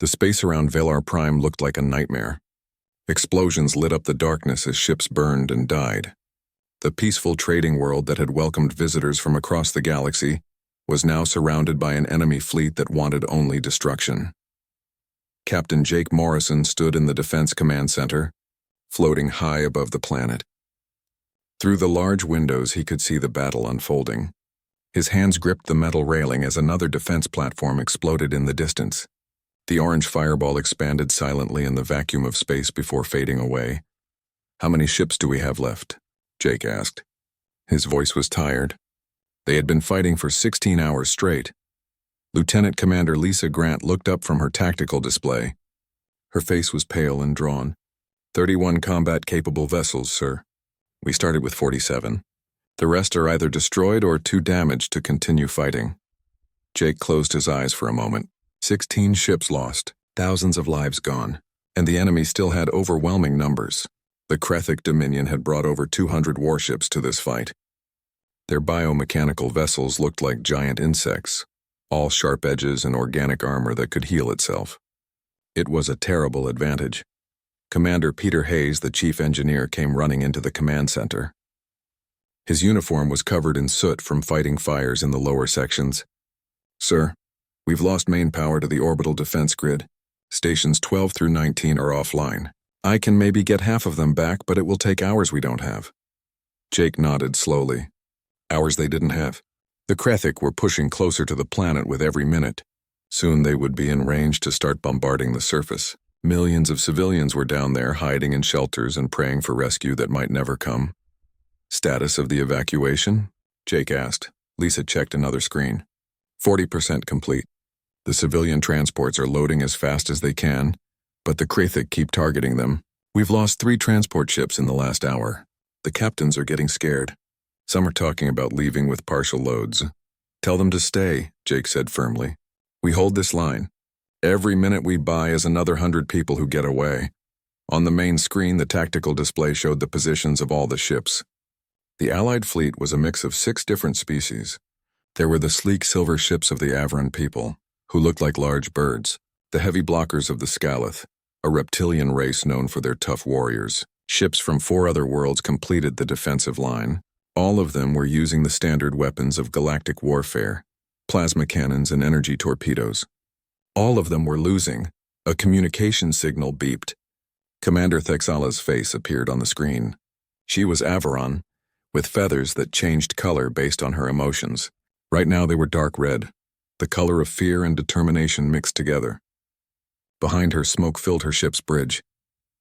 The space around Velar Prime looked like a nightmare. Explosions lit up the darkness as ships burned and died. The peaceful trading world that had welcomed visitors from across the galaxy was now surrounded by an enemy fleet that wanted only destruction. Captain Jake Morrison stood in the Defense Command Center, floating high above the planet. Through the large windows he could see the battle unfolding. His hands gripped the metal railing as another defense platform exploded in the distance. The orange fireball expanded silently in the vacuum of space before fading away. "How many ships do we have left?" Jake asked. His voice was tired. They had been fighting for 16 hours straight. Lieutenant Commander Lisa Grant looked up from her tactical display. Her face was pale and drawn. 31 combat-capable vessels, sir. We started with 47. The rest are either destroyed or too damaged to continue fighting. Jake closed his eyes for a moment. 16 ships lost, thousands of lives gone, and the enemy still had overwhelming numbers. The Krethic Dominion had brought over 200 warships to this fight. Their biomechanical vessels looked like giant insects, all sharp edges and organic armor that could heal itself. It was a terrible advantage. Commander Peter Hayes, the chief engineer, came running into the command center. His uniform was covered in soot from fighting fires in the lower sections. "Sir, we've lost main power to the orbital defense grid. Stations 12 through 19 are offline. I can maybe get half of them back, but it will take hours we don't have." Jake nodded slowly. Hours they didn't have. The Krethic were pushing closer to the planet with every minute. Soon they would be in range to start bombarding the surface. Millions of civilians were down there hiding in shelters and praying for rescue that might never come. "Status of the evacuation?" Jake asked. Lisa checked another screen. 40% complete. The civilian transports are loading as fast as they can, but the Krethic keep targeting them. We've lost 3 transport ships in the last hour. The captains are getting scared. Some are talking about leaving with partial loads. "Tell them to stay," Jake said firmly. "We hold this line. Every minute we buy is another 100 people who get away." On the main screen, the tactical display showed the positions of all the ships. The Allied fleet was a mix of 6 different species. There were the sleek silver ships of the Avron people, who looked like large birds, the heavy blockers of the Scalith, a reptilian race known for their tough warriors. Ships from 4 other worlds completed the defensive line. All of them were using the standard weapons of galactic warfare, plasma cannons and energy torpedoes. All of them were losing. A communication signal beeped. Commander Thexala's face appeared on the screen. She was Averon, with feathers that changed color based on her emotions. Right now they were dark red, the color of fear and determination mixed together. Behind her, smoke filled her ship's bridge.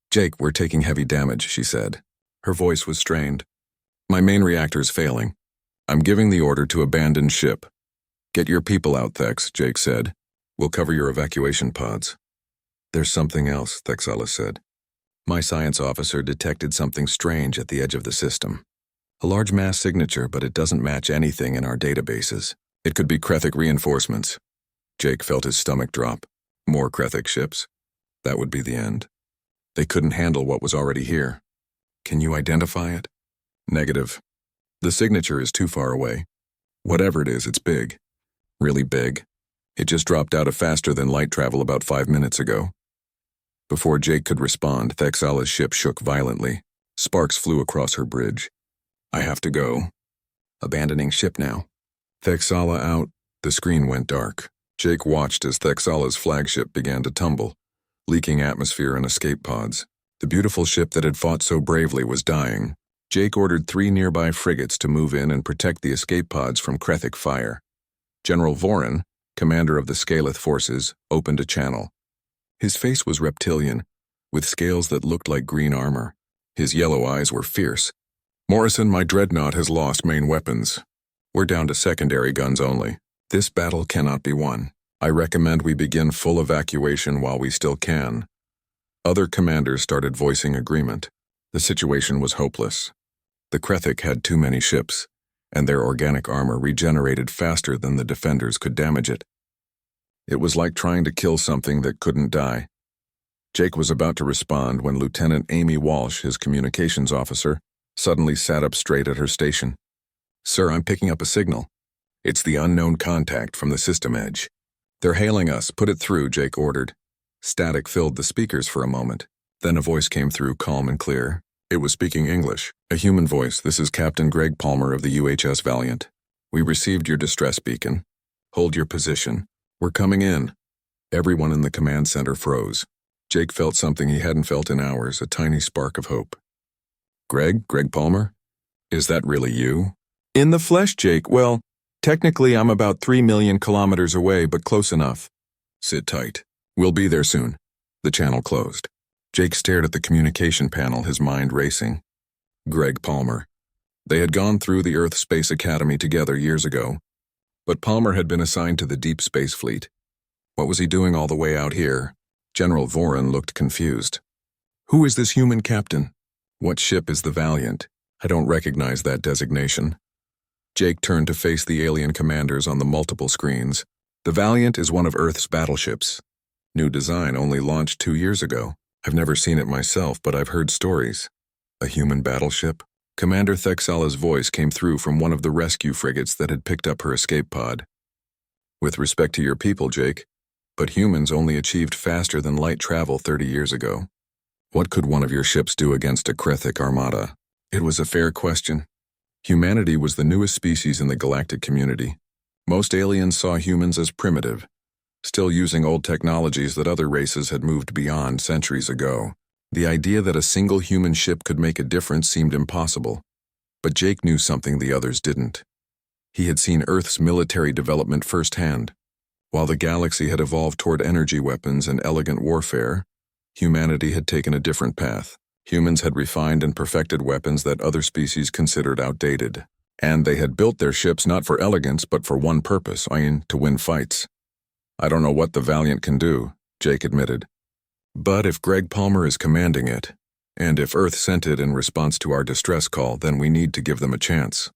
"Jake, we're taking heavy damage," she said. Her voice was strained. "My main reactor's failing. I'm giving the order to abandon ship." "Get your people out, Thex," Jake said. "We'll cover your evacuation pods." "There's something else," Thexala said. "My science officer detected something strange at the edge of the system. A large mass signature, but it doesn't match anything in our databases. It could be Krethic reinforcements." Jake felt his stomach drop. More Krethic ships? That would be the end. They couldn't handle what was already here. "Can you identify it?" "Negative. The signature is too far away. Whatever it is, it's big. Really big. It just dropped out of faster than light travel about 5 minutes ago." Before Jake could respond, Thexala's ship shook violently. Sparks flew across her bridge. "I have to go." "Abandoning ship now." Thexala out. The screen went dark. Jake watched as Thexala's flagship began to tumble, leaking atmosphere and escape pods. The beautiful ship that had fought so bravely was dying. Jake ordered 3 nearby frigates to move in and protect the escape pods from Krethic fire. General Vorin, commander of the Scalith forces, opened a channel. His face was reptilian, with scales that looked like green armor. His yellow eyes were fierce. "Morrison, my dreadnought has lost main weapons. We're down to secondary guns only. This battle cannot be won. I recommend we begin full evacuation while we still can." Other commanders started voicing agreement. The situation was hopeless. The Krethic had too many ships, and their organic armor regenerated faster than the defenders could damage it. It was like trying to kill something that couldn't die. Jake was about to respond when Lieutenant Amy Walsh, his communications officer, suddenly sat up straight at her station. "Sir, I'm picking up a signal. It's the unknown contact from the system edge. They're hailing us. Put it through," Jake ordered. Static filled the speakers for a moment. Then a voice came through, calm and clear. It was speaking English. A human voice. "This is Captain Greg Palmer of the UHS Valiant. We received your distress beacon. Hold your position. We're coming in." Everyone in the command center froze. Jake felt something he hadn't felt in hours, a tiny spark of hope. "Greg Palmer? Is that really you?" "In the flesh, Jake. Well, technically I'm about 3 million kilometers away, but close enough." "Sit tight. We'll be there soon." The channel closed. Jake stared at the communication panel, his mind racing. Greg Palmer. They had gone through the Earth Space Academy together years ago, but Palmer had been assigned to the Deep Space Fleet. What was he doing all the way out here? General Voran looked confused. "Who is this human captain? What ship is the Valiant? I don't recognize that designation." Jake turned to face the alien commanders on the multiple screens. "The Valiant is one of Earth's battleships. New design, only launched 2 years ago. I've never seen it myself, but I've heard stories." "A human battleship?" Commander Thexala's voice came through from one of the rescue frigates that had picked up her escape pod. "With respect to your people, Jake, but humans only achieved faster than light travel 30 years ago. What could one of your ships do against a Krethic armada?" It was a fair question. Humanity was the newest species in the galactic community. Most aliens saw humans as primitive, still using old technologies that other races had moved beyond centuries ago. The idea that a single human ship could make a difference seemed impossible. But Jake knew something the others didn't. He had seen Earth's military development firsthand. While the galaxy had evolved toward energy weapons and elegant warfare, humanity had taken a different path. Humans had refined and perfected weapons that other species considered outdated. And they had built their ships not for elegance but for one purpose, to win fights. "I don't know what the Valiant can do," Jake admitted. "But if Greg Palmer is commanding it, and if Earth sent it in response to our distress call, then we need to give them a chance.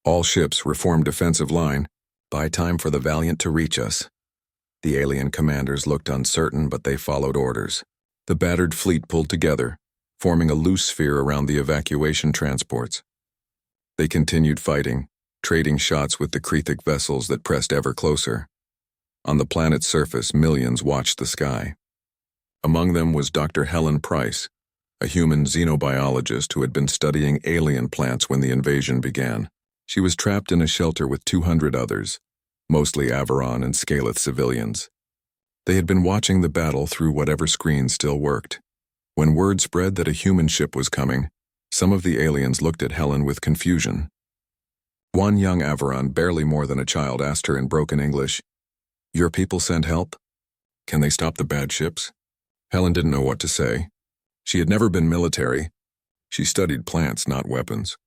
All ships, reform defensive line. Buy time for the Valiant to reach us." The alien commanders looked uncertain, but they followed orders. The battered fleet pulled together, forming a loose sphere around the evacuation transports. They continued fighting, trading shots with the Krethic vessels that pressed ever closer. On the planet's surface, millions watched the sky. Among them was Dr. Helen Price, a human xenobiologist who had been studying alien plants when the invasion began. She was trapped in a shelter with 200 others, mostly Avaron and Scaleth civilians. They had been watching the battle through whatever screen still worked. When word spread that a human ship was coming, some of the aliens looked at Helen with confusion. One young Avaron, barely more than a child, asked her in broken English, "Your people send help? Can they stop the bad ships?" Helen didn't know what to say. She had never been military. She studied plants, not weapons.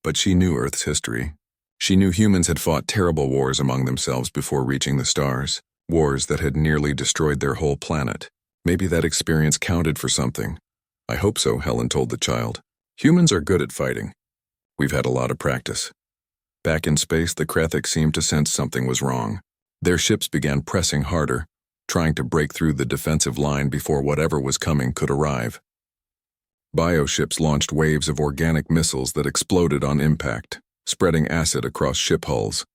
But she knew Earth's history. She knew humans had fought terrible wars among themselves before reaching the stars, wars that had nearly destroyed their whole planet. Maybe that experience counted for something. "I hope so," Helen told the child. "Humans are good at fighting. We've had a lot of practice." Back in space, the Krethic seemed to sense something was wrong. Their ships began pressing harder, trying to break through the defensive line before whatever was coming could arrive. Bioships launched waves of organic missiles that exploded on impact, spreading acid across ship hulls.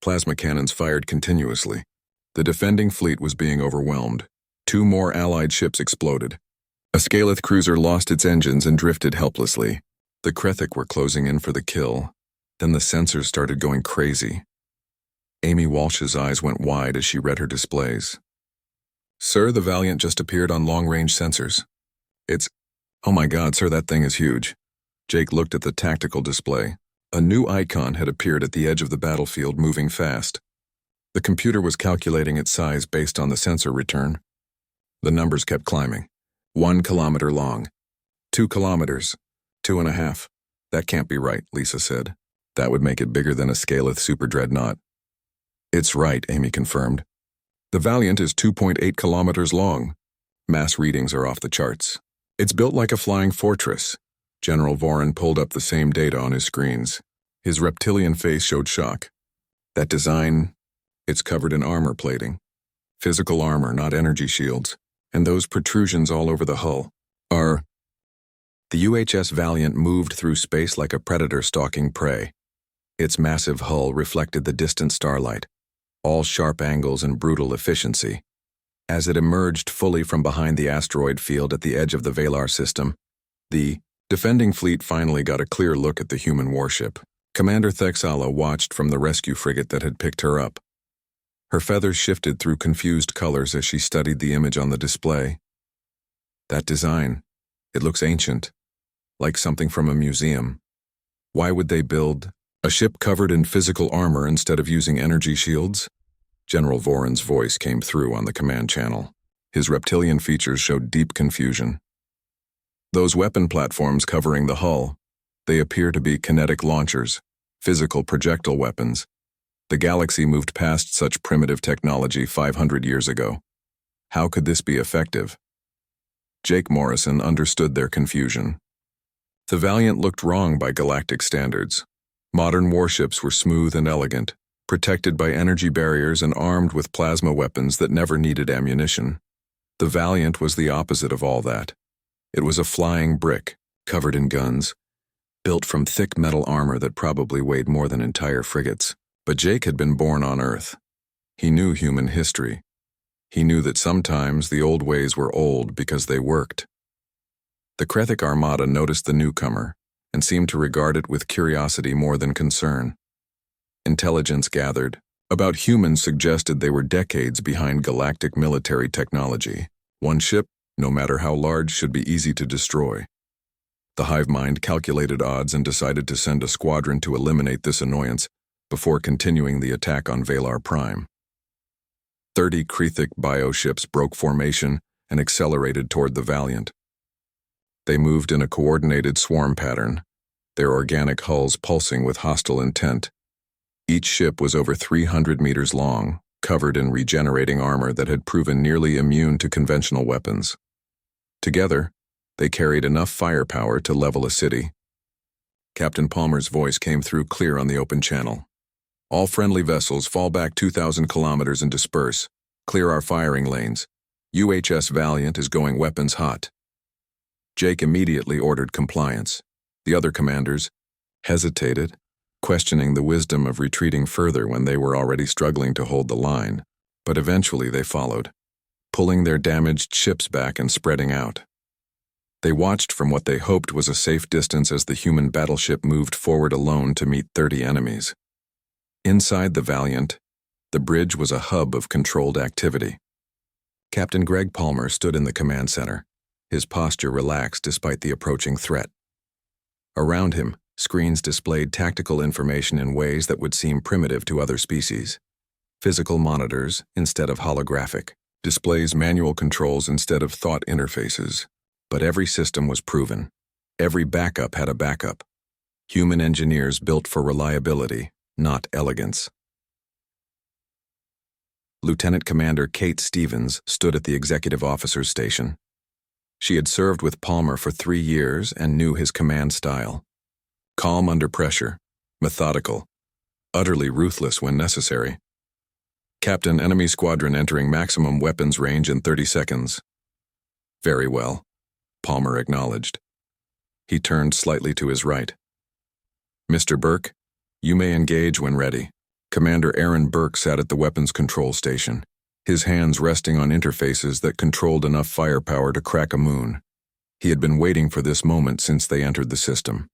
Plasma cannons fired continuously. The defending fleet was being overwhelmed. 2 more Allied ships exploded. A Scaleth cruiser lost its engines and drifted helplessly. The Krethic were closing in for the kill. Then the sensors started going crazy. Amy Walsh's eyes went wide as she read her displays. "Sir, the Valiant just appeared on long-range sensors. Oh my God, sir, that thing is huge." Jake looked at the tactical display. A new icon had appeared at the edge of the battlefield, moving fast. The computer was calculating its size based on the sensor return. The numbers kept climbing. 1 kilometer long. 2 kilometers. 2.5. "That can't be right," Lisa said. "That would make it bigger than a Scaleth superdreadnought." "It's right," Amy confirmed. "The Valiant is 2.8 kilometers long. Mass readings are off the charts. It's built like a flying fortress." General Voran pulled up the same data on his screens. His reptilian face showed shock. "That design, it's covered in armor plating. Physical armor, not energy shields. And those protrusions all over the hull are..." The UHS Valiant moved through space like a predator stalking prey. Its massive hull reflected the distant starlight, all sharp angles and brutal efficiency. As it emerged fully from behind the asteroid field at the edge of the Valar system, the defending fleet finally got a clear look at the human warship. Commander Thexala watched from the rescue frigate that had picked her up. Her feathers shifted through confused colors as she studied the image on the display. That design, it looks ancient, like something from a museum. Why would they build a ship covered in physical armor instead of using energy shields? General Voron's voice came through on the command channel. His reptilian features showed deep confusion. Those weapon platforms covering the hull, they appear to be kinetic launchers, physical projectile weapons. The galaxy moved past such primitive technology 500 years ago. How could this be effective? Jake Morrison understood their confusion. The Valiant looked wrong by galactic standards. Modern warships were smooth and elegant, protected by energy barriers and armed with plasma weapons that never needed ammunition. The Valiant was the opposite of all that. It was a flying brick, covered in guns, built from thick metal armor that probably weighed more than entire frigates. But Jake had been born on Earth. He knew human history. He knew that sometimes the old ways were old because they worked. The Krethic Armada noticed the newcomer and seemed to regard it with curiosity more than concern. Intelligence gathered about humans suggested they were decades behind galactic military technology. One ship, no matter how large, should be easy to destroy. The hive mind calculated odds and decided to send a squadron to eliminate this annoyance before continuing the attack on Valar Prime. 30 Krethic bioships broke formation and accelerated toward the Valiant. They moved in a coordinated swarm pattern, their organic hulls pulsing with hostile intent. Each ship was over 300 meters long, covered in regenerating armor that had proven nearly immune to conventional weapons. Together, they carried enough firepower to level a city. Captain Palmer's voice came through clear on the open channel. All friendly vessels fall back 2,000 kilometers and disperse. Clear our firing lanes. UHS Valiant is going weapons hot. Jake immediately ordered compliance. The other commanders hesitated, questioning the wisdom of retreating further when they were already struggling to hold the line, but eventually they followed, pulling their damaged ships back and spreading out. They watched from what they hoped was a safe distance as the human battleship moved forward alone to meet 30 enemies. Inside the Valiant, the bridge was a hub of controlled activity. Captain Greg Palmer stood in the command center, his posture relaxed despite the approaching threat. Around him, screens displayed tactical information in ways that would seem primitive to other species. Physical monitors instead of holographic, displays manual controls instead of thought interfaces. But every system was proven. Every backup had a backup. Human engineers built for reliability, not elegance. Lieutenant Commander Kate Stevens stood at the executive officer's station. She had served with Palmer for 3 years and knew his command style. Calm under pressure, methodical, utterly ruthless when necessary. Captain, enemy squadron entering maximum weapons range in 30 seconds. Very well, Palmer acknowledged. He turned slightly to his right. Mr. Burke, you may engage when ready. Commander Aaron Burke sat at the weapons control station, his hands resting on interfaces that controlled enough firepower to crack a moon. He had been waiting for this moment since they entered the system.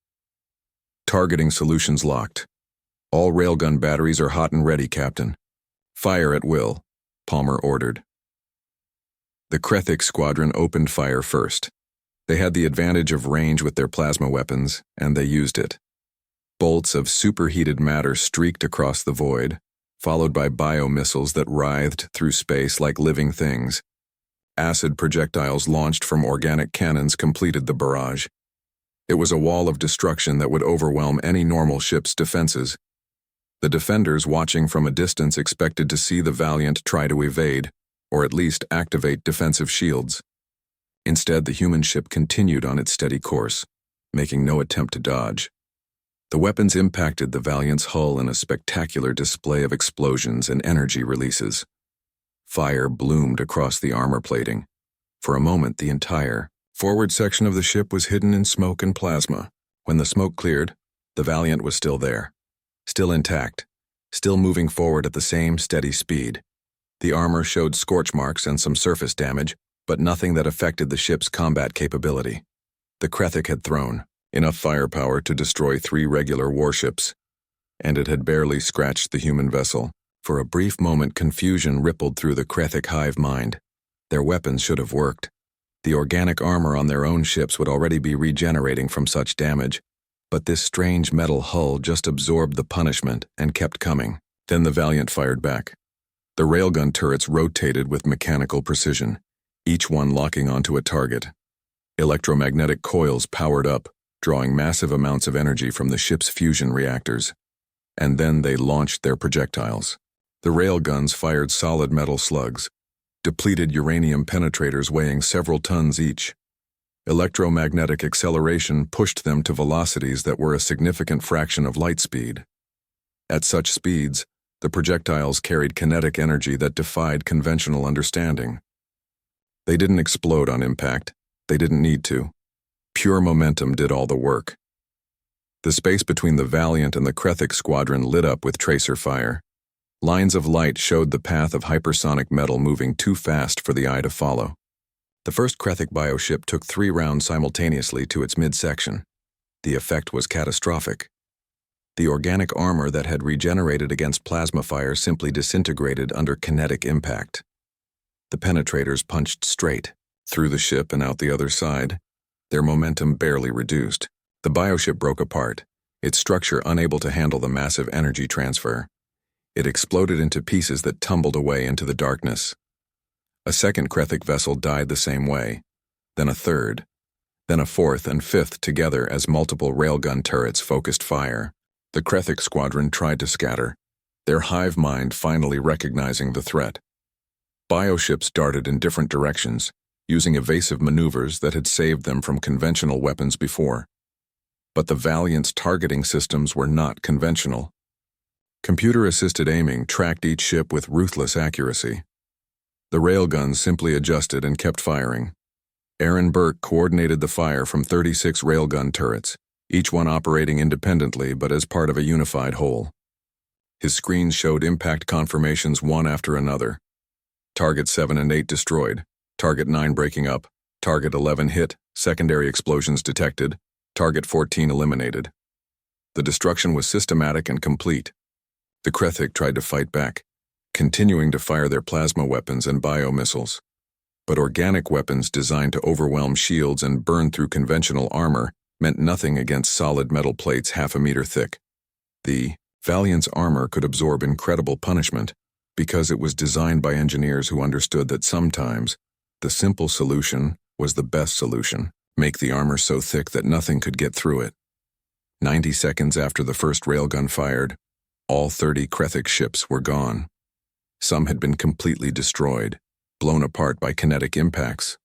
Targeting solutions locked. All railgun batteries are hot and ready, Captain. Fire at will, Palmer ordered. The Krethic squadron opened fire first. They had the advantage of range with their plasma weapons, and they used it. Bolts of superheated matter streaked across the void, followed by biomissiles that writhed through space like living things. Acid projectiles launched from organic cannons completed the barrage. It was a wall of destruction that would overwhelm any normal ship's defenses. The defenders watching from a distance expected to see the Valiant try to evade, or at least activate defensive shields. Instead, the human ship continued on its steady course, making no attempt to dodge. The weapons impacted the Valiant's hull in a spectacular display of explosions and energy releases. Fire bloomed across the armor plating. For a moment, the entire forward section of the ship was hidden in smoke and plasma. When the smoke cleared, the Valiant was still there, still intact, still moving forward at the same steady speed. The armor showed scorch marks and some surface damage, but nothing that affected the ship's combat capability. The Krethic had thrown enough firepower to destroy 3 regular warships, and it had barely scratched the human vessel. For a brief moment, confusion rippled through the Krethic hive mind. Their weapons should have worked. The organic armor on their own ships would already be regenerating from such damage, but this strange metal hull just absorbed the punishment and kept coming. Then the Valiant fired back. The railgun turrets rotated with mechanical precision, each one locking onto a target. Electromagnetic coils powered up, drawing massive amounts of energy from the ship's fusion reactors. And then they launched their projectiles. The railguns fired solid metal slugs, depleted uranium penetrators weighing several tons each. Electromagnetic acceleration pushed them to velocities that were a significant fraction of light speed. At such speeds, the projectiles carried kinetic energy that defied conventional understanding. They didn't explode on impact. They didn't need to. Pure momentum did all the work. The space between the Valiant and the Krethic squadron lit up with tracer fire. Lines of light showed the path of hypersonic metal moving too fast for the eye to follow. The first Krethic bioship took 3 rounds simultaneously to its midsection. The effect was catastrophic. The organic armor that had regenerated against plasma fire simply disintegrated under kinetic impact. The penetrators punched straight, through the ship and out the other side. Their momentum barely reduced. The bioship broke apart, its structure unable to handle the massive energy transfer. It exploded into pieces that tumbled away into the darkness. A second Krethic vessel died the same way, then a third, then a fourth and fifth together as multiple railgun turrets focused fire. The Krethic squadron tried to scatter, their hive mind finally recognizing the threat. Bioships darted in different directions, using evasive maneuvers that had saved them from conventional weapons before. But the Valiant's targeting systems were not conventional. Computer-assisted aiming tracked each ship with ruthless accuracy. The railguns simply adjusted and kept firing. Aaron Burke coordinated the fire from 36 railgun turrets, each one operating independently but as part of a unified whole. His screens showed impact confirmations one after another. Target 7 and 8 destroyed, Target 9 breaking up, Target 11 hit, secondary explosions detected, Target 14 eliminated. The destruction was systematic and complete. The Krethic tried to fight back, continuing to fire their plasma weapons and biomissiles. But organic weapons designed to overwhelm shields and burn through conventional armor meant nothing against solid metal plates half a meter thick. The Valiant's armor could absorb incredible punishment because it was designed by engineers who understood that sometimes the simple solution was the best solution. Make the armor so thick that nothing could get through it. 90 seconds after the first railgun fired, all 30 Krethic ships were gone. Some had been completely destroyed, blown apart by kinetic impacts.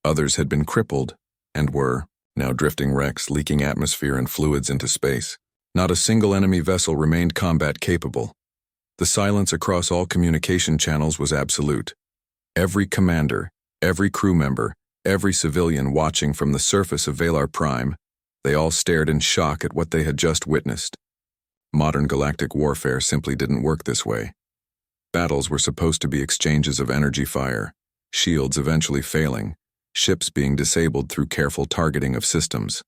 Others had been crippled and were now drifting wrecks, leaking atmosphere and fluids into space. Not a single enemy vessel remained combat capable. The silence across all communication channels was absolute. Every commander, every crew member, every civilian watching from the surface of Valar Prime, they all stared in shock at what they had just witnessed. Modern galactic warfare simply didn't work this way. Battles were supposed to be exchanges of energy fire, shields eventually failing, ships being disabled through careful targeting of systems.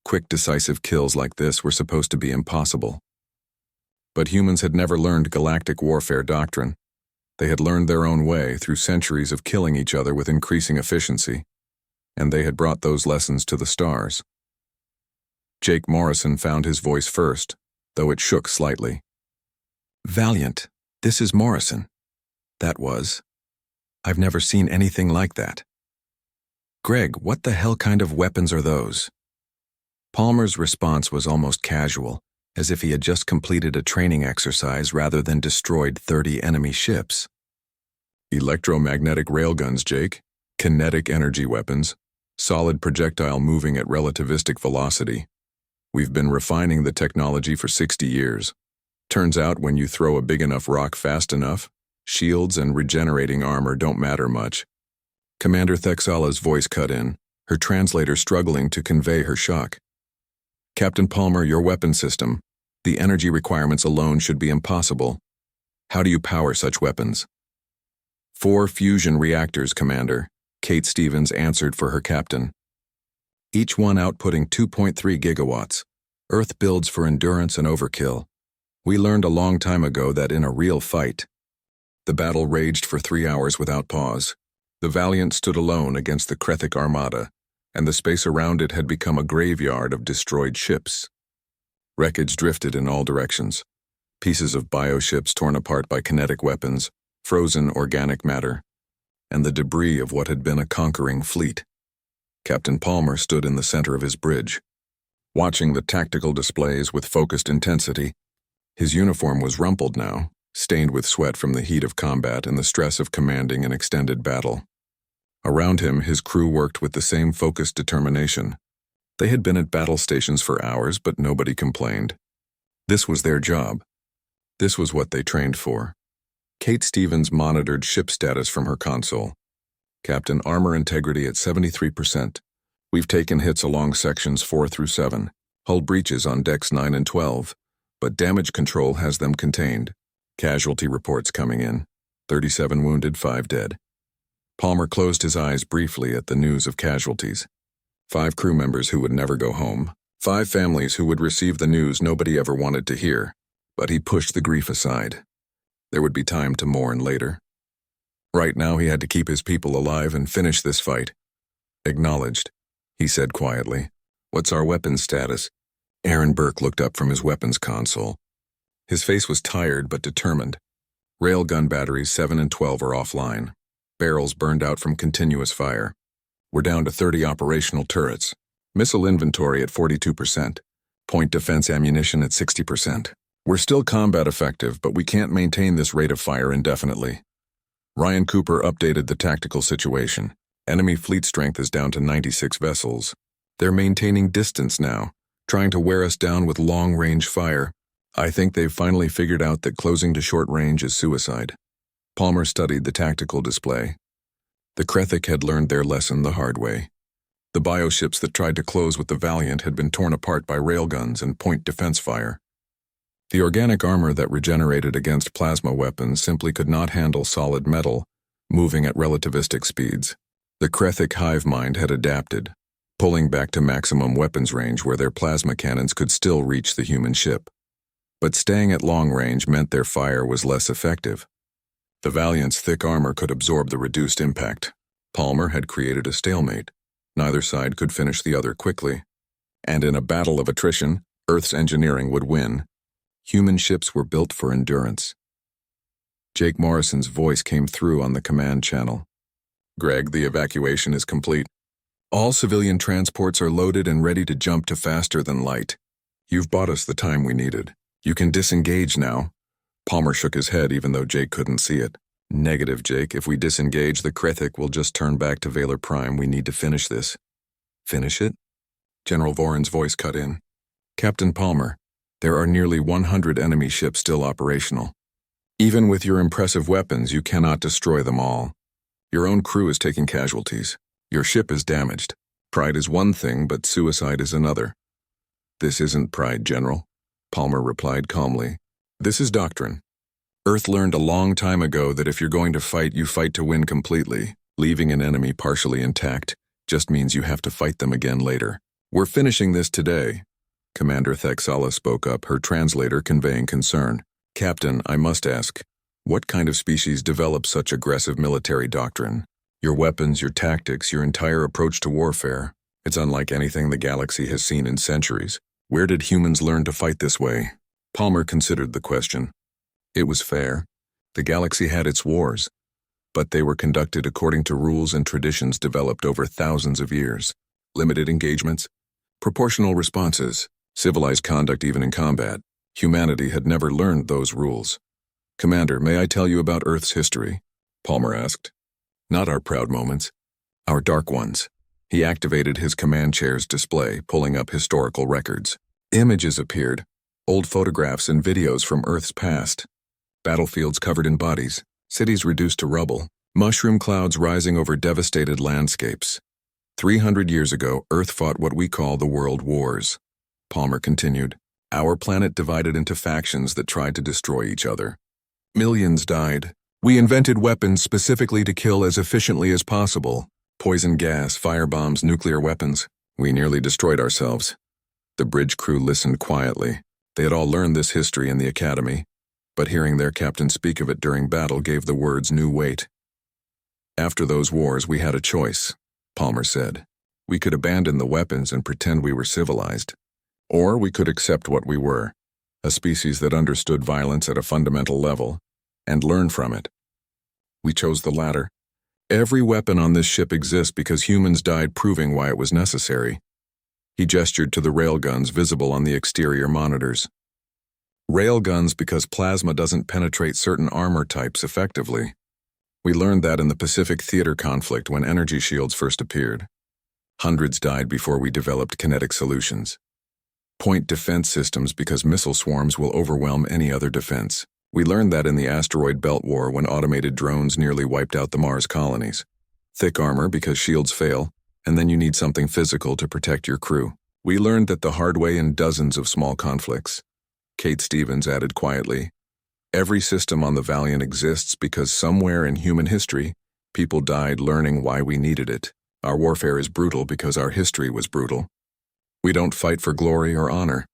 Quick, decisive kills like this were supposed to be impossible. But humans had never learned galactic warfare doctrine. They had learned their own way through centuries of killing each other with increasing efficiency, and they had brought those lessons to the stars. Jake Morrison found his voice first, though it shook slightly. "Valiant, this is Morrison." That was. "I've never seen anything like that." "Greg, what the hell kind of weapons are those?" Palmer's response was almost casual, as if he had just completed a training exercise rather than destroyed 30 enemy ships. "Electromagnetic railguns, Jake. Kinetic energy weapons. Solid projectile moving at relativistic velocity. We've been refining the technology for 60 years. Turns out when you throw a big enough rock fast enough, shields and regenerating armor don't matter much." Commander Thexala's voice cut in, her translator struggling to convey her shock. "Captain Palmer, your weapon system. The energy requirements alone should be impossible. How do you power such weapons?" 4 fusion reactors, Commander, Kate Stevens answered for her captain. Each one outputting 2.3 gigawatts. Earth builds for endurance and overkill. We learned a long time ago that in a real fight. The battle raged for 3 hours without pause. The Valiant stood alone against the Krethik Armada, and the space around it had become a graveyard of destroyed ships. Wreckage drifted in all directions. Pieces of bioships torn apart by kinetic weapons, frozen organic matter, and the debris of what had been a conquering fleet. Captain Palmer stood in the center of his bridge, watching the tactical displays with focused intensity. His uniform was rumpled now, stained with sweat from the heat of combat and the stress of commanding an extended battle. Around him, his crew worked with the same focused determination. They had been at battle stations for hours, but nobody complained. This was their job. This was what they trained for. Kate Stevens monitored ship status from her console. Captain, armor integrity at 73%. We've taken hits along sections 4 through 7. Hull breaches on decks 9 and 12, but damage control has them contained. Casualty reports coming in. 37 wounded, 5 dead. Palmer closed his eyes briefly at the news of casualties. 5 crew members who would never go home. 5 families who would receive the news nobody ever wanted to hear. But he pushed the grief aside. There would be time to mourn later. Right now he had to keep his people alive and finish this fight. Acknowledged, he said quietly. What's our weapons status? Aaron Burke looked up from his weapons console. His face was tired but determined. Railgun batteries 7 and 12 are offline. Barrels burned out from continuous fire. We're down to 30 operational turrets. Missile inventory at 42%. Point defense ammunition at 60%. We're still combat effective, but we can't maintain this rate of fire indefinitely. Ryan Cooper updated the tactical situation. Enemy fleet strength is down to 96 vessels. They're maintaining distance now, trying to wear us down with long-range fire. I think they've finally figured out that closing to short range is suicide. Palmer studied the tactical display. The Krethik had learned their lesson the hard way. The bioships that tried to close with the Valiant had been torn apart by railguns and point defense fire. The organic armor that regenerated against plasma weapons simply could not handle solid metal, moving at relativistic speeds. The Krethik hive mind had adapted, pulling back to maximum weapons range where their plasma cannons could still reach the human ship. But staying at long range meant their fire was less effective. The Valiant's thick armor could absorb the reduced impact. Palmer had created a stalemate. Neither side could finish the other quickly. And in a battle of attrition, Earth's engineering would win. Human ships were built for endurance. Jake Morrison's voice came through on the command channel. Greg, the evacuation is complete. All civilian transports are loaded and ready to jump to faster than light. You've bought us the time we needed. You can disengage now. Palmer shook his head even though Jake couldn't see it. Negative, Jake. If we disengage, the Krethik will just turn back to Valor Prime. We need to finish this. Finish it? General Voron's voice cut in. Captain Palmer, there are nearly 100 enemy ships still operational. Even with your impressive weapons, you cannot destroy them all. Your own crew is taking casualties. Your ship is damaged. Pride is one thing, but suicide is another. This isn't pride, General, Palmer replied calmly. This is doctrine. Earth learned a long time ago that if you're going to fight, you fight to win completely. Leaving an enemy partially intact just means you have to fight them again later. We're finishing this today. Commander Thexala spoke up, her translator conveying concern. Captain, I must ask, what kind of species develops such aggressive military doctrine? Your weapons, your tactics, your entire approach to warfare. It's unlike anything the galaxy has seen in centuries. Where did humans learn to fight this way? Palmer considered the question. It was fair. The galaxy had its wars, but they were conducted according to rules and traditions developed over thousands of years. Limited engagements, proportional responses, civilized conduct even in combat. Humanity had never learned those rules. Commander, may I tell you about Earth's history? Palmer asked. Not our proud moments, our dark ones. He activated his command chair's display, pulling up historical records. Images appeared, old photographs and videos from Earth's past. Battlefields covered in bodies, cities reduced to rubble, mushroom clouds rising over devastated landscapes. 300 years ago, Earth fought what we call the World Wars. Palmer continued. Our planet divided into factions that tried to destroy each other. Millions died, We invented weapons specifically to kill as efficiently as possible. Poison gas, firebombs, nuclear weapons. We nearly destroyed ourselves. The bridge crew listened quietly. They had all learned this history in the academy, but hearing their captain speak of it during battle gave the words new weight. After those wars, we had a choice, Palmer said. We could abandon the weapons and pretend we were civilized. Or we could accept what we were, a species that understood violence at a fundamental level, and learn from it. We chose the latter. Every weapon on this ship exists because humans died proving why it was necessary. He gestured to the railguns visible on the exterior monitors. Railguns because plasma doesn't penetrate certain armor types effectively. We learned that in the Pacific Theater conflict when energy shields first appeared. Hundreds died before we developed kinetic solutions. Point defense systems because missile swarms will overwhelm any other defense. We learned that in the asteroid belt war when automated drones nearly wiped out the Mars colonies. Thick armor because shields fail, and then you need something physical to protect your crew. We learned that the hard way in dozens of small conflicts. Kate Stevens added quietly, every system on the Valiant exists because somewhere in human history, people died learning why we needed it. Our warfare is brutal because our history was brutal. We don't fight for glory or honor.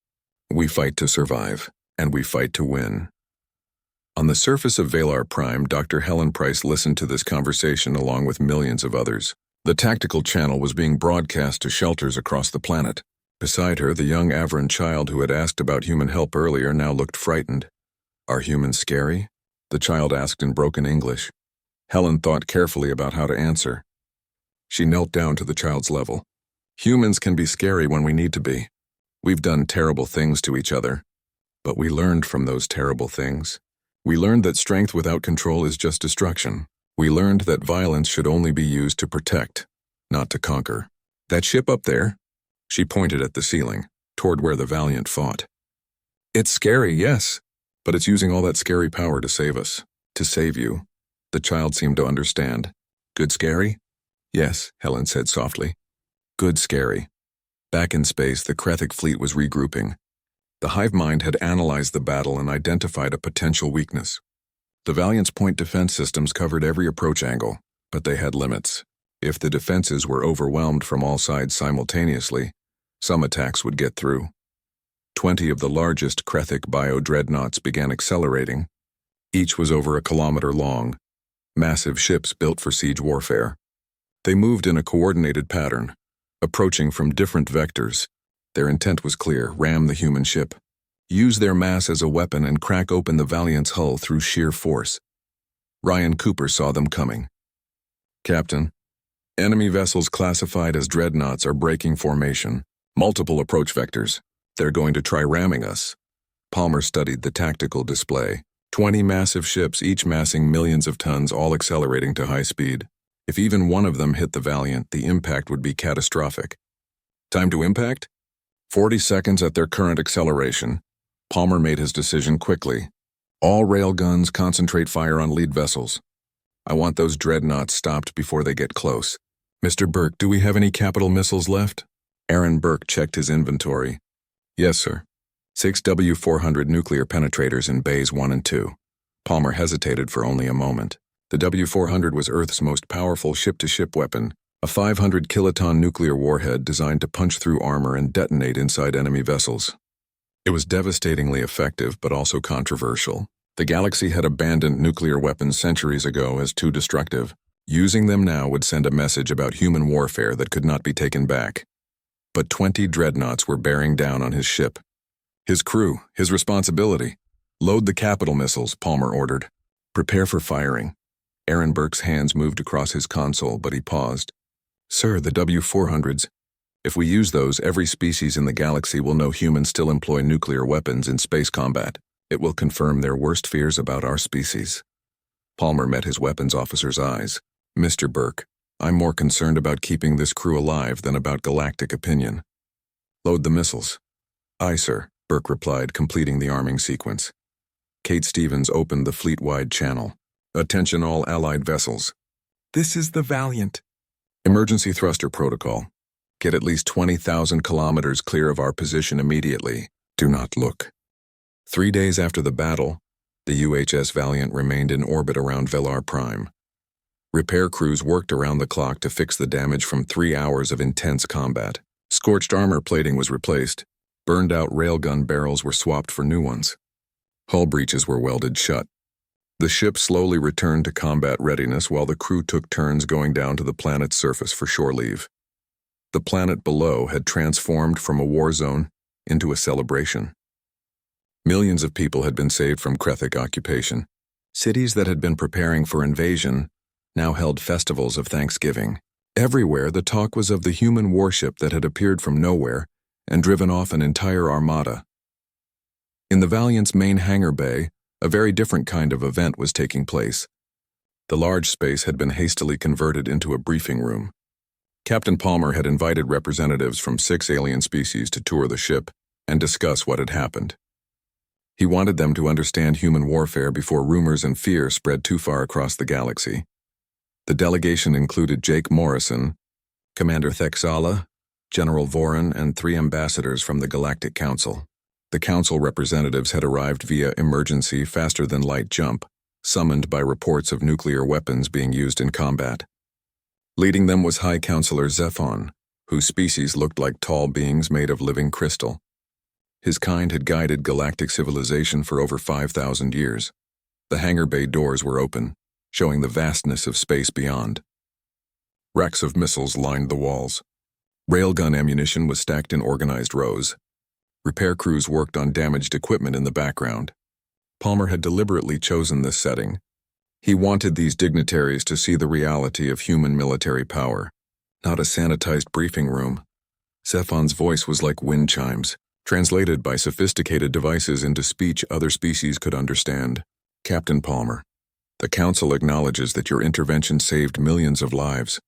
We fight to survive, and we fight to win. On the surface of Valar Prime, Dr. Helen Price listened to this conversation along with millions of others. The tactical channel was being broadcast to shelters across the planet. Beside her, the young Avran child who had asked about human help earlier now looked frightened. Are humans scary? The child asked in broken English. Helen thought carefully about how to answer. She knelt down to the child's level. Humans can be scary when we need to be. We've done terrible things to each other. But we learned from those terrible things. We learned that strength without control is just destruction. We learned that violence should only be used to protect, not to conquer. That ship up there? She pointed at the ceiling, toward where the Valiant fought. It's scary, yes, but it's using all that scary power to save us. To save you. The child seemed to understand. Good scary? Yes, Helen said softly. Good scary. Back in space, the Krethic fleet was regrouping. The hive mind had analyzed the battle and identified a potential weakness. The Valiant's point defense systems covered every approach angle, but they had limits. If the defenses were overwhelmed from all sides simultaneously, some attacks would get through. 20 of the largest Krethic bio-dreadnoughts began accelerating. Each was over 1 kilometer long, massive ships built for siege warfare. They moved in a coordinated pattern, approaching from different vectors. Their intent was clear: ram the human ship. Use their mass as a weapon and crack open the Valiant's hull through sheer force. Ryan Cooper saw them coming. Captain, enemy vessels classified as dreadnoughts are breaking formation. Multiple approach vectors. They're going to try ramming us. Palmer studied the tactical display. 20 massive ships, each massing millions of tons, all accelerating to high speed. If even one of them hit the Valiant, the impact would be catastrophic. Time to impact? 40 seconds at their current acceleration. Palmer made his decision quickly. All railguns concentrate fire on lead vessels. I want those dreadnoughts stopped before they get close. Mr. Burke, do we have any capital missiles left? Aaron Burke checked his inventory. Yes, sir. 6 W400 nuclear penetrators in bays 1 and 2. Palmer hesitated for only a moment. The W400 was Earth's most powerful ship-to-ship weapon, a 500-kiloton nuclear warhead designed to punch through armor and detonate inside enemy vessels. It was devastatingly effective, but also controversial. The galaxy had abandoned nuclear weapons centuries ago as too destructive. Using them now would send a message about human warfare that could not be taken back. But 20 dreadnoughts were bearing down on his ship. His crew, his responsibility. Load the capital missiles, Palmer ordered. Prepare for firing. Aaron Burke's hands moved across his console, but he paused. Sir, the W400s. If we use those, every species in the galaxy will know humans still employ nuclear weapons in space combat. It will confirm their worst fears about our species. Palmer met his weapons officer's eyes. Mr. Burke, I'm more concerned about keeping this crew alive than about galactic opinion. Load the missiles. Aye, sir, Burke replied, completing the arming sequence. Kate Stevens opened the fleet-wide channel. Attention all Allied vessels. This is the Valiant. Emergency thruster protocol. Get at least 20,000 kilometers clear of our position immediately. Do not look. 3 days after the battle, The UHS Valiant remained in orbit around Velar Prime. Repair crews worked around the clock to fix the damage from 3 hours of intense combat. Scorched armor plating was replaced. Burned-out railgun barrels were swapped for new ones. Hull breaches were welded shut. The ship slowly returned to combat readiness while the crew took turns going down to the planet's surface for shore leave. The planet below had transformed from a war zone into a celebration. Millions of people had been saved from Krethic occupation. Cities that had been preparing for invasion now held festivals of Thanksgiving. Everywhere the talk was of the human warship that had appeared from nowhere and driven off an entire armada. In the Valiant's main hangar bay, a very different kind of event was taking place. The large space had been hastily converted into a briefing room. Captain Palmer had invited representatives from 6 alien species to tour the ship and discuss what had happened. He wanted them to understand human warfare before rumors and fear spread too far across the galaxy. The delegation included Jake Morrison, Commander Thexala, General Voran, and 3 ambassadors from the Galactic Council. The Council representatives had arrived via emergency faster-than-light jump, summoned by reports of nuclear weapons being used in combat. Leading them was High Counselor Zephon, whose species looked like tall beings made of living crystal. His kind had guided galactic civilization for over 5,000 years. The hangar bay doors were open, showing the vastness of space beyond. Racks of missiles lined the walls. Railgun ammunition was stacked in organized rows. Repair crews worked on damaged equipment in the background. Palmer had deliberately chosen this setting. He wanted these dignitaries to see the reality of human military power, not a sanitized briefing room. Zephon's voice was like wind chimes, translated by sophisticated devices into speech other species could understand. Captain Palmer, the Council acknowledges that your intervention saved millions of lives.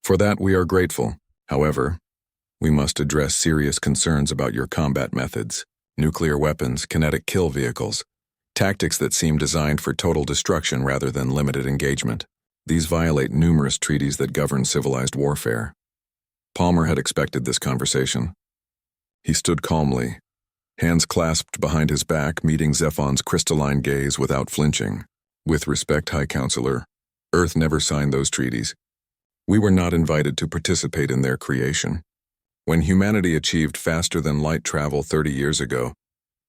For that we are grateful. However, we must address serious concerns about your combat methods, nuclear weapons, kinetic kill vehicles, tactics that seem designed for total destruction rather than limited engagement. These violate numerous treaties that govern civilized warfare. Palmer had expected this conversation. He stood calmly, hands clasped behind his back, meeting Zephon's crystalline gaze without flinching. With respect, High Counselor, Earth never signed those treaties. We were not invited to participate in their creation. When humanity achieved faster-than-light travel 30 years ago,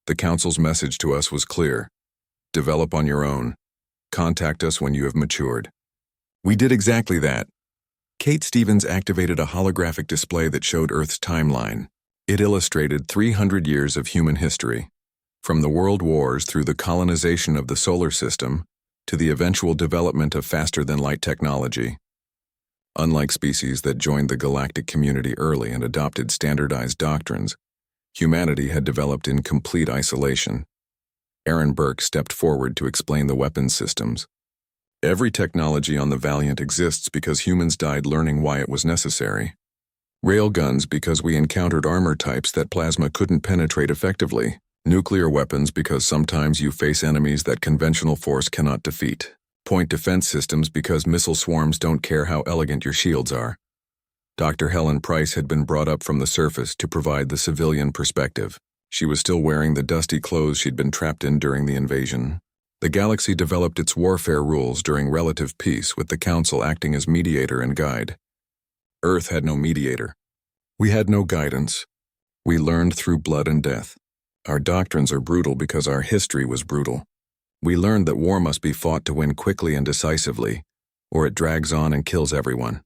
the Council's message to us was clear. Develop on your own. Contact us when you have matured. We did exactly that. Kate Stevens activated a holographic display that showed Earth's timeline. It illustrated 300 years of human history, from the world wars through the colonization of the solar system to the eventual development of faster-than-light technology. Unlike species that joined the galactic community early and adopted standardized doctrines, humanity had developed in complete isolation. Aaron Burke stepped forward to explain the weapons systems. Every technology on the Valiant exists because humans died learning why it was necessary. Railguns because we encountered armor types that plasma couldn't penetrate effectively. Nuclear weapons because sometimes you face enemies that conventional force cannot defeat. Point defense systems because missile swarms don't care how elegant your shields are. Dr. Helen Price had been brought up from the surface to provide the civilian perspective. She was still wearing the dusty clothes she'd been trapped in during the invasion. The galaxy developed its warfare rules during relative peace, with the Council acting as mediator and guide. Earth had no mediator. We had no guidance. We learned through blood and death. Our doctrines are brutal because our history was brutal. We learned that war must be fought to win quickly and decisively, or it drags on and kills everyone.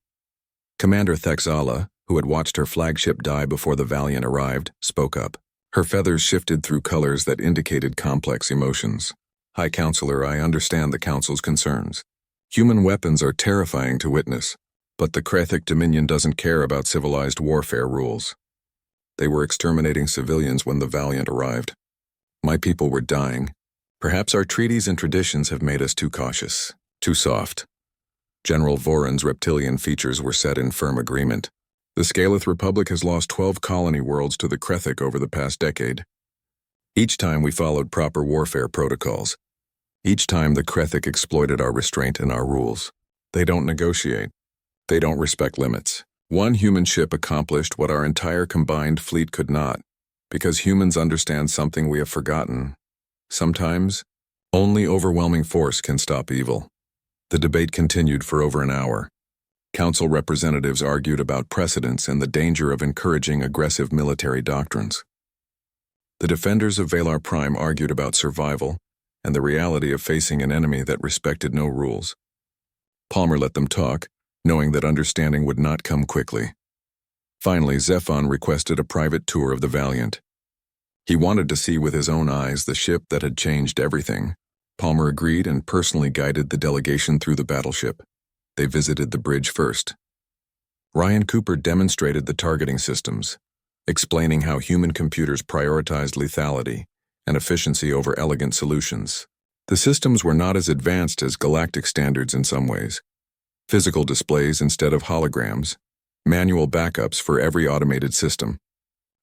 Commander Thexala, who had watched her flagship die before the Valiant arrived, spoke up. Her feathers shifted through colors that indicated complex emotions. High Counselor, I understand the Council's concerns. Human weapons are terrifying to witness, but the Krethic Dominion doesn't care about civilized warfare rules. They were exterminating civilians when the Valiant arrived. My people were dying. Perhaps our treaties and traditions have made us too cautious, too soft. General Voran's reptilian features were set in firm agreement. The Scaleth Republic has lost 12 colony worlds to the Krethic over the past decade. Each time we followed proper warfare protocols. Each time the Krethic exploited our restraint and our rules. They don't negotiate. They don't respect limits. One human ship accomplished what our entire combined fleet could not, because humans understand something we have forgotten. Sometimes, Only overwhelming force can stop evil. The debate continued for over an hour. Council representatives argued about precedents and the danger of encouraging aggressive military doctrines. The defenders of Valar Prime argued about survival and the reality of facing an enemy that respected no rules. Palmer let them talk, knowing that understanding would not come quickly. Finally, Zephon requested a private tour of the Valiant. He wanted to see with his own eyes the ship that had changed everything. Palmer agreed and personally guided the delegation through the battleship. They visited the bridge first. Ryan Cooper demonstrated the targeting systems, explaining how human computers prioritized lethality and efficiency over elegant solutions. The systems were not as advanced as galactic standards in some ways. Physical displays instead of holograms, manual backups for every automated system.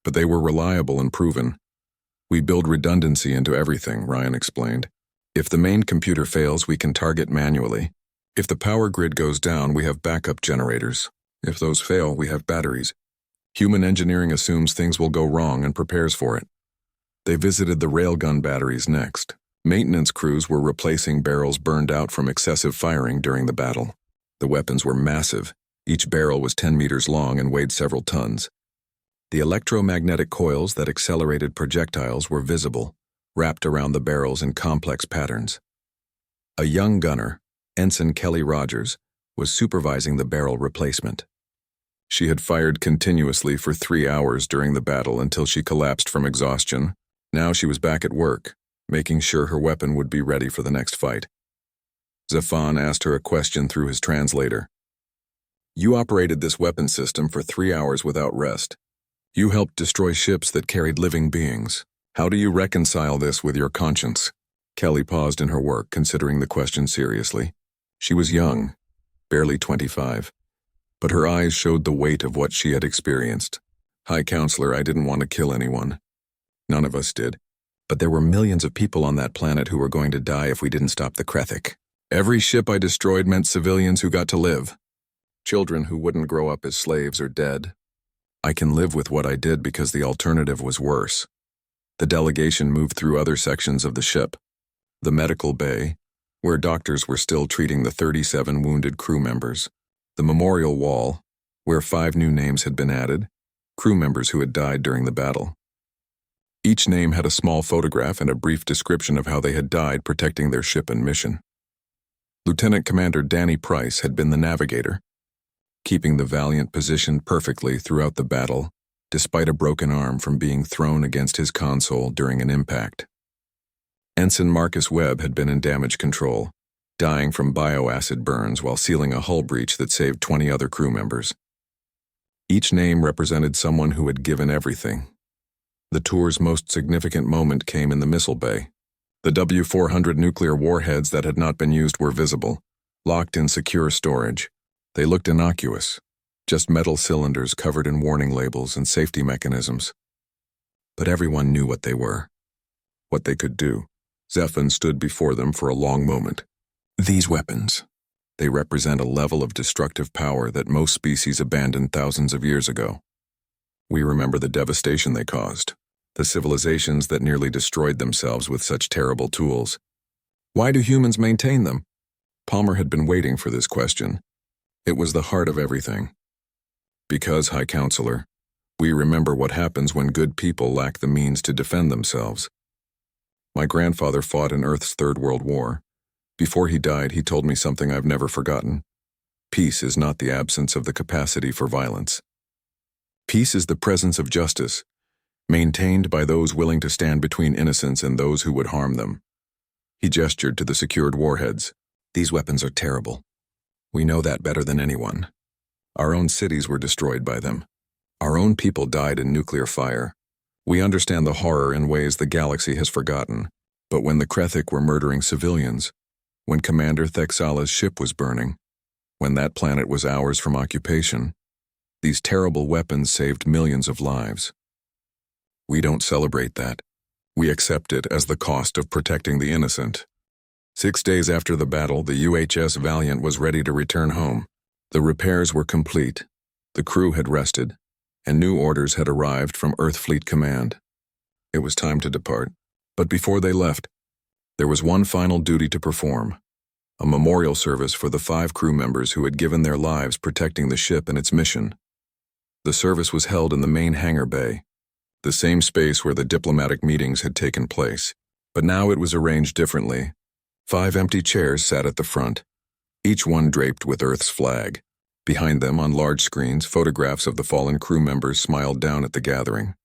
But they were reliable and proven. We build redundancy into everything, Ryan explained. If the main computer fails, we can target manually. If the power grid goes down, we have backup generators. If those fail, we have batteries. Human engineering assumes things will go wrong and prepares for it. They visited the railgun batteries next. Maintenance crews were replacing barrels burned out from excessive firing during the battle. The weapons were massive. Each barrel was 10 meters long and weighed several tons. The electromagnetic coils that accelerated projectiles were visible, wrapped around the barrels in complex patterns. A young gunner, Ensign Kelly Rogers, was supervising the barrel replacement. She had fired continuously for 3 hours during the battle until she collapsed from exhaustion. Now she was back at work, making sure her weapon would be ready for the next fight. Zephon asked her a question through his translator. You operated this weapon system for 3 hours without rest. You helped destroy ships that carried living beings. How do you reconcile this with your conscience? Kelly paused in her work, considering the question seriously. She was young, barely 25, but her eyes showed the weight of what she had experienced. High Counselor, I didn't want to kill anyone. None of us did. But there were millions of people on that planet who were going to die if we didn't stop the Krethic. Every ship I destroyed meant civilians who got to live. Children who wouldn't grow up as slaves or dead. I can live with what I did because the alternative was worse. The delegation moved through other sections of the ship. The medical bay, where doctors were still treating the 37 wounded crew members. The memorial wall, where 5 new names had been added, crew members who had died during the battle. Each name had a small photograph and a brief description of how they had died protecting their ship and mission. Lieutenant Commander Danny Price had been the navigator, keeping the Valiant positioned perfectly throughout the battle, despite a broken arm from being thrown against his console during an impact. Ensign Marcus Webb had been in damage control, dying from bioacid burns while sealing a hull breach that saved 20 other crew members. Each name represented someone who had given everything. The tour's most significant moment came in the missile bay. The W-400 nuclear warheads that had not been used were visible, locked in secure storage. They looked innocuous, just metal cylinders covered in warning labels and safety mechanisms. But everyone knew what they were, what they could do. Zephon stood before them for a long moment. These weapons, they represent a level of destructive power that most species abandoned thousands of years ago. We remember the devastation they caused, the civilizations that nearly destroyed themselves with such terrible tools. Why do humans maintain them? Palmer had been waiting for this question. It was the heart of everything. Because, High Counselor, we remember what happens when good people lack the means to defend themselves. My grandfather fought in Earth's Third World War. Before he died, he told me something I've never forgotten. Peace is not the absence of the capacity for violence. Peace is the presence of justice, maintained by those willing to stand between innocents and those who would harm them. He gestured to the secured warheads. These weapons are terrible. We know that better than anyone. Our own cities were destroyed by them. Our own people died in nuclear fire. We understand the horror in ways the galaxy has forgotten. But when the Krethic were murdering civilians, when Commander Thexala's ship was burning, when that planet was hours from occupation, these terrible weapons saved millions of lives. We don't celebrate that. We accept it as the cost of protecting the innocent. 6 days after the battle, the UHS Valiant was ready to return home. The repairs were complete, the crew had rested, and new orders had arrived from Earth Fleet Command. It was time to depart. But before they left, There was one final duty to perform, a memorial service for the 5 crew members who had given their lives protecting the ship and its mission. The service was held in the main hangar bay, the same space where the diplomatic meetings had taken place, but now it was arranged differently. 5 empty chairs sat at the front, each one draped with Earth's flag. Behind them, on large screens, photographs of the fallen crew members smiled down at the gathering.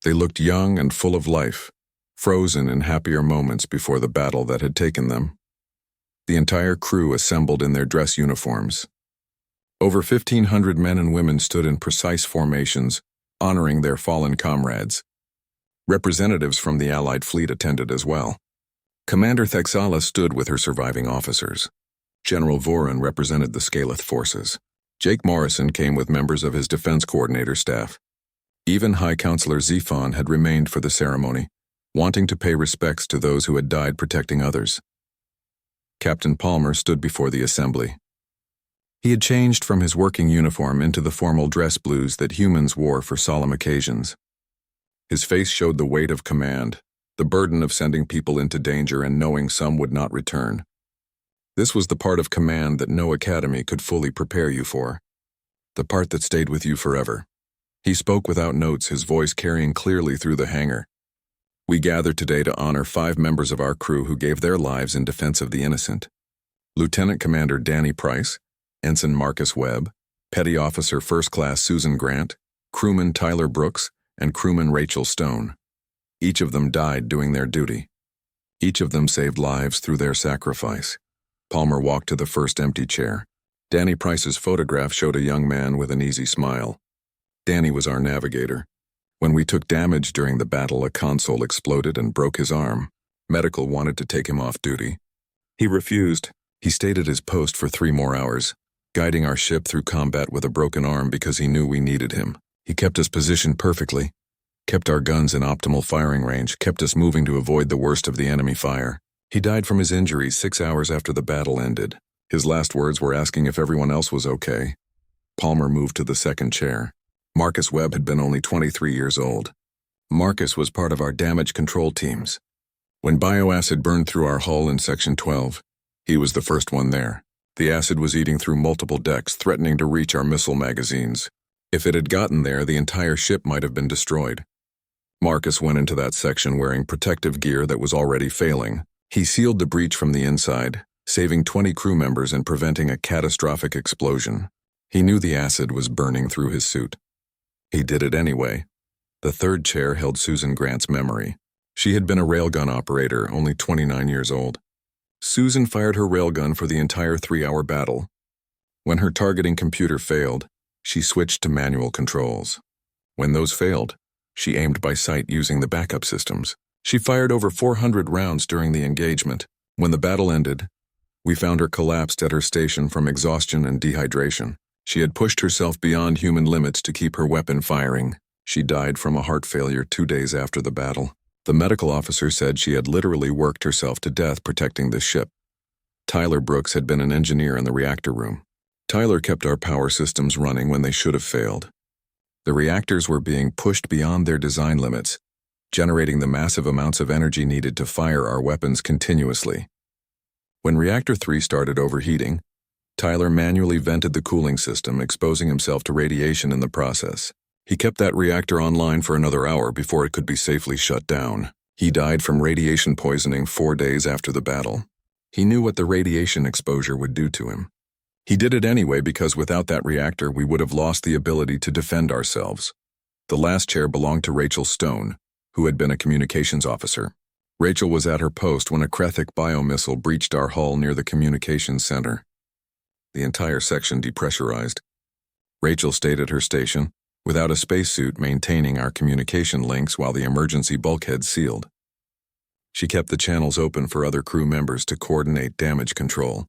They looked young and full of life, frozen in happier moments before the battle that had taken them. The entire crew assembled in their dress uniforms. Over 1,500 men and women stood in precise formations, honoring their fallen comrades. Representatives from the Allied fleet attended as well. Commander Thexala stood with her surviving officers. General Voran represented the Scaleth forces. Jake Morrison came with members of his defense coordinator staff. Even High Counselor Zephon had remained for the ceremony, wanting to pay respects to those who had died protecting others. Captain Palmer stood before the assembly. He had changed from his working uniform into the formal dress blues that humans wore for solemn occasions. His face showed the weight of command, the burden of sending people into danger and knowing some would not return. This was the part of command that no academy could fully prepare you for, the part that stayed with you forever. He spoke without notes, his voice carrying clearly through the hangar. We gathered today to honor 5 members of our crew who gave their lives in defense of the innocent. Lieutenant Commander Danny Price, Ensign Marcus Webb, Petty Officer First Class Susan Grant, Crewman Tyler Brooks, and Crewman Rachel Stone. Each of them died doing their duty. Each of them saved lives through their sacrifice. Palmer walked to the first empty chair. Danny Price's photograph showed a young man with an easy smile. Danny was our navigator. When we took damage during the battle, a console exploded and broke his arm. Medical wanted to take him off duty. He refused. He stayed at his post for 3 more hours, guiding our ship through combat with a broken arm because he knew we needed him. He kept us positioned perfectly, kept our guns in optimal firing range, kept us moving to avoid the worst of the enemy fire. He died from his injuries 6 hours after the battle ended. His last words were asking if everyone else was okay. Palmer moved to the second chair. Marcus Webb had been only 23 years old. Marcus was part of our damage control teams. When bioacid burned through our hull in Section 12, he was the first one there. The acid was eating through multiple decks, threatening to reach our missile magazines. If it had gotten there, the entire ship might have been destroyed. Marcus went into that section wearing protective gear that was already failing. He sealed the breach from the inside, saving 20 crew members and preventing a catastrophic explosion. He knew the acid was burning through his suit. He did it anyway. The third chair held Susan Grant's memory. She had been a railgun operator, only 29 years old. Susan fired her railgun for the entire 3-hour battle. When her targeting computer failed, she switched to manual controls. When those failed, she aimed by sight using the backup systems. She fired over 400 rounds during the engagement. When the battle ended, we found her collapsed at her station from exhaustion and dehydration. She had pushed herself beyond human limits to keep her weapon firing. She died from a heart failure 2 days after the battle. The medical officer said she had literally worked herself to death protecting this ship. Tyler Brooks had been an engineer in the reactor room. Tyler kept our power systems running when they should have failed. The reactors were being pushed beyond their design limits, generating the massive amounts of energy needed to fire our weapons continuously. When Reactor 3 started overheating, Tyler manually vented the cooling system, exposing himself to radiation in the process. He kept that reactor online for another hour before it could be safely shut down. He died from radiation poisoning 4 days after the battle. He knew what the radiation exposure would do to him. He did it anyway because without that reactor, we would have lost the ability to defend ourselves. The last chair belonged to Rachel Stone, who had been a communications officer. Rachel was at her post when a Krethic biomissile breached our hull near the communications center. The entire section depressurized. Rachel stayed at her station, without a spacesuit, maintaining our communication links while the emergency bulkhead sealed. She kept the channels open for other crew members to coordinate damage control.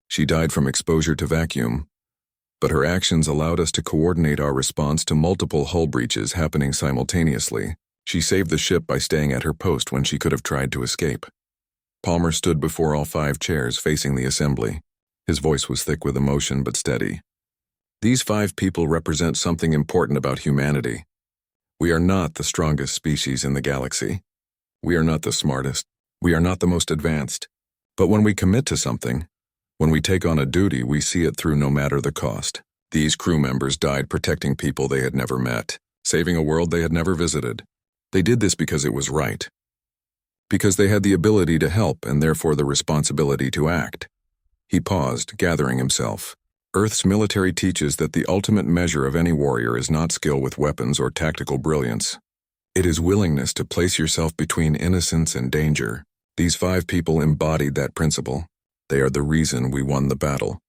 She died from exposure to vacuum, but her actions allowed us to coordinate our response to multiple hull breaches happening simultaneously. She saved the ship by staying at her post when she could have tried to escape. Palmer stood before all 5 chairs facing the assembly. His voice was thick with emotion but steady. These 5 people represent something important about humanity. We are not the strongest species in the galaxy. We are not the smartest. We are not the most advanced. But when we commit to something, when we take on a duty, we see it through no matter the cost. These crew members died protecting people they had never met, saving a world they had never visited. They did this because it was right. Because they had the ability to help and therefore the responsibility to act. He paused, gathering himself. Earth's military teaches that the ultimate measure of any warrior is not skill with weapons or tactical brilliance. It is willingness to place yourself between innocence and danger. These 5 people embodied that principle. They are the reason we won the battle.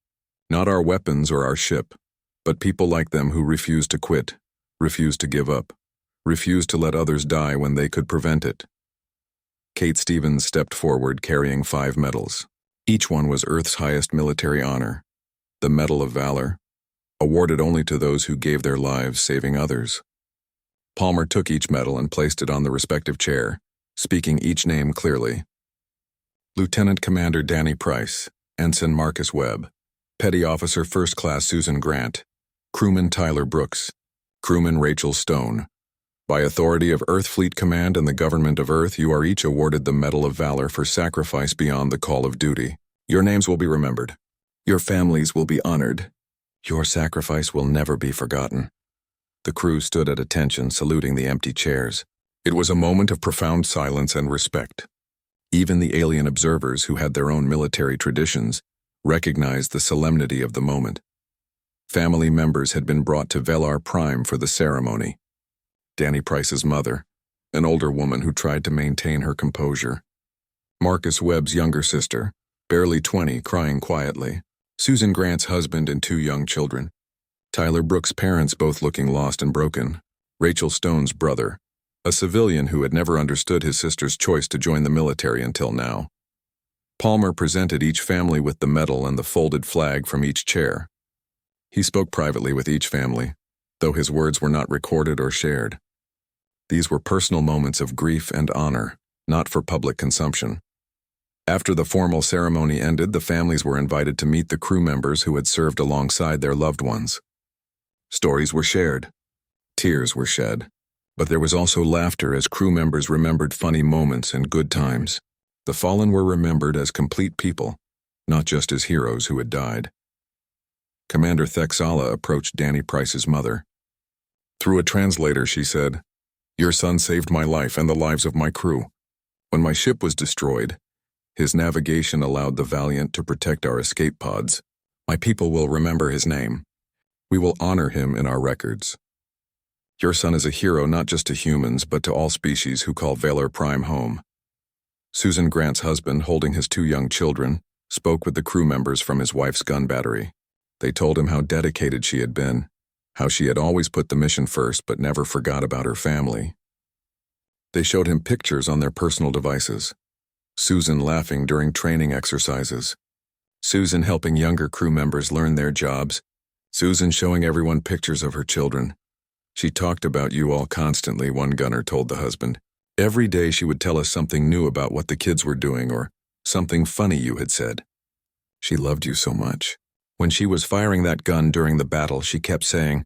Not our weapons or our ship, but people like them who refuse to quit, refuse to give up, refuse to let others die when they could prevent it. Kate Stevens stepped forward carrying 5 medals. Each one was Earth's highest military honor, the Medal of Valor, awarded only to those who gave their lives saving others. Palmer took each medal and placed it on the respective chair, speaking each name clearly. Lieutenant Commander Danny Price, Ensign Marcus Webb, Petty Officer First Class Susan Grant, Crewman Tyler Brooks, Crewman Rachel Stone. By authority of Earth Fleet Command and the Government of Earth, you are each awarded the Medal of Valor for sacrifice beyond the call of duty. Your names will be remembered. Your families will be honored. Your sacrifice will never be forgotten. The crew stood at attention, saluting the empty chairs. It was a moment of profound silence and respect. Even the alien observers, who had their own military traditions, recognized the solemnity of the moment. Family members had been brought to Velar Prime for the ceremony. Danny Price's mother, an older woman who tried to maintain her composure. Marcus Webb's younger sister, barely 20, crying quietly. Susan Grant's husband and 2 young children. Tyler Brooks' parents, both looking lost and broken. Rachel Stone's brother, a civilian who had never understood his sister's choice to join the military until now. Palmer presented each family with the medal and the folded flag from each chair. He spoke privately with each family, though his words were not recorded or shared. These were personal moments of grief and honor, not for public consumption. After the formal ceremony ended, the families were invited to meet the crew members who had served alongside their loved ones. Stories were shared. Tears were shed. But there was also laughter as crew members remembered funny moments and good times. The fallen were remembered as complete people, not just as heroes who had died. Commander Thexala approached Danny Price's mother. Through a translator, she said, "Your son saved my life and the lives of my crew. When my ship was destroyed, his navigation allowed the Valiant to protect our escape pods. My people will remember his name. We will honor him in our records. Your son is a hero not just to humans, but to all species who call Velar Prime home." Susan Grant's husband, holding his 2 young children, spoke with the crew members from his wife's gun battery. They told him how dedicated she had been, how she had always put the mission first but never forgot about her family. They showed him pictures on their personal devices. Susan laughing during training exercises. Susan helping younger crew members learn their jobs. Susan showing everyone pictures of her children. "She talked about you all constantly," one gunner told the husband. "Every day she would tell us something new about what the kids were doing or something funny you had said. She loved you so much. When she was firing that gun during the battle, she kept saying,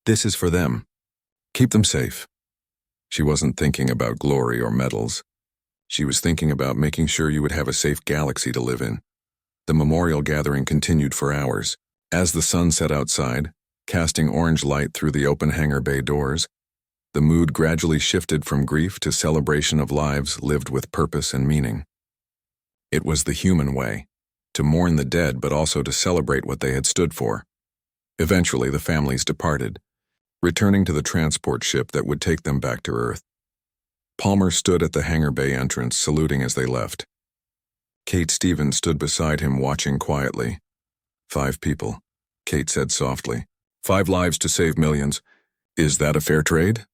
'This is for them. Keep them safe.'" She wasn't thinking about glory or medals. She was thinking about making sure you would have a safe galaxy to live in. The memorial gathering continued for hours. As the sun set outside, casting orange light through the open hangar bay doors, the mood gradually shifted from grief to celebration of lives lived with purpose and meaning. It was the human way, to mourn the dead but also to celebrate what they had stood for. Eventually, the families departed, returning to the transport ship that would take them back to Earth. Palmer stood at the hangar bay entrance, saluting as they left. Kate Stevens stood beside him, watching quietly. 5 people, Kate said softly. 5 lives to save millions. Is that a fair trade?